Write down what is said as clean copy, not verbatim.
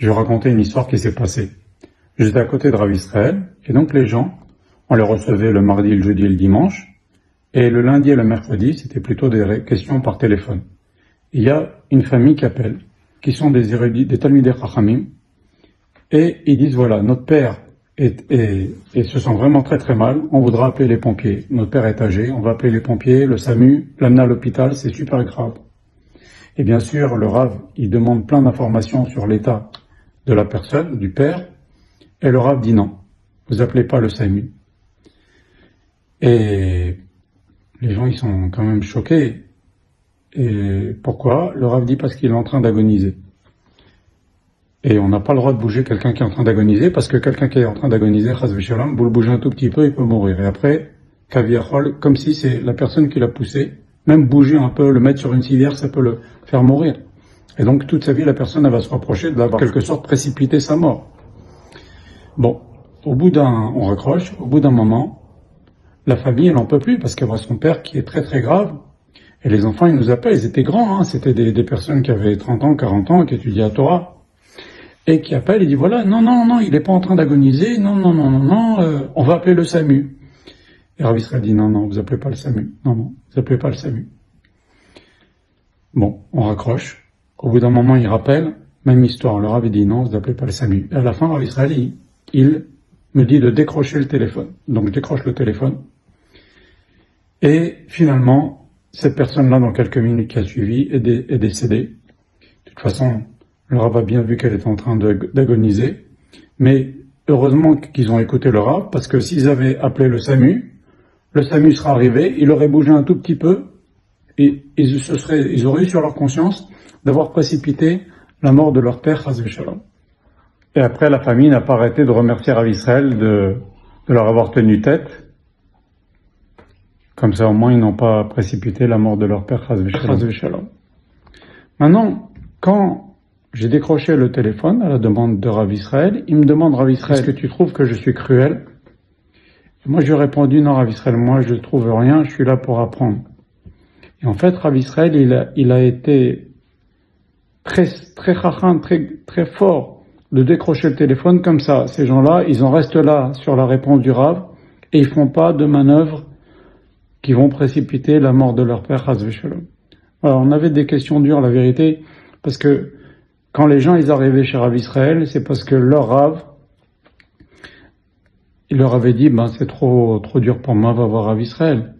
Je vais raconter une histoire qui s'est passée. J'étais à côté de Rav Israël, et donc les gens, on les recevait le mardi, le jeudi et le dimanche, et le lundi et le mercredi, c'était plutôt des questions par téléphone. Il y a une famille qui appelle, qui sont des érudits, des Talmidei Chachamim, et ils disent voilà, notre père et se sent vraiment très très mal, on voudra appeler les pompiers. Notre père est âgé, on va appeler les pompiers, le SAMU, l'amener à l'hôpital, c'est super grave. Et bien sûr, le Rav, il demande plein d'informations sur l'état de la personne, du père, et le Rav dit non, vous appelez pas le SAMU. Et les gens, ils sont quand même choqués. Et pourquoi? Le Rav dit parce qu'il est en train d'agoniser. Et on n'a pas le droit de bouger quelqu'un qui est en train d'agoniser, parce que quelqu'un qui est en train d'agoniser, chas v'shalom, vous le bougez un tout petit peu, il peut mourir. Et après, kaviachol, comme si c'est la personne qui l'a poussé, même bouger un peu, le mettre sur une civière, ça peut le faire mourir. Et donc, toute sa vie, la personne, elle va se rapprocher d'avoir, quelque sorte, précipité sa mort. Bon, on raccroche, au bout d'un moment, la famille, elle n'en peut plus, parce qu'elle voit son père qui est très très grave. Et les enfants, ils nous appellent, ils étaient grands, c'était des personnes qui avaient 30 ans, 40 ans, qui étudiaient à Torah. Et qui appelle et dit voilà, non, il n'est pas en train d'agoniser, non, on va appeler le SAMU. Et Rav Israël dit non, vous appelez pas le SAMU, non, vous appelez pas le SAMU. Bon, on raccroche. Au bout d'un moment, il rappelle, même histoire, le Rav dit non, vous appelez pas le SAMU. Et à la fin, Rav Israël, il me dit de décrocher le téléphone. Donc je décroche le téléphone. Et finalement, cette personne-là, dans quelques minutes qui a suivi, est décédée. De toute façon, le Rav a bien vu qu'elle était en train d'agoniser, mais heureusement qu'ils ont écouté le Rav, parce que s'ils avaient appelé le SAMU serait arrivé, il aurait bougé un tout petit peu, et ils auraient eu sur leur conscience d'avoir précipité la mort de leur père, chas v'shalom. Et après, la famille n'a pas arrêté de remercier Rav Israël de leur avoir tenu tête. Comme ça, au moins, ils n'ont pas précipité la mort de leur père, chas v'shalom. Maintenant, quand j'ai décroché le téléphone à la demande de Rav Israël. Il me demande, Rav Israël, est-ce que tu trouves que je suis cruel? Et moi, je lui ai répondu, non, Rav Israël, moi, je ne trouve rien, je suis là pour apprendre. Et en fait, Rav Israël, il a été très chacham, très fort de décrocher le téléphone comme ça. Ces gens-là, ils en restent là sur la réponse du Rav et ils font pas de manœuvres qui vont précipiter la mort de leur père, chas v'shalom. Alors, on avait des questions dures, la vérité, parce que quand les gens ils arrivaient chez Rav Israël, c'est parce que leur Rav, il leur avait dit, c'est trop dur pour moi, va voir Rav Israël.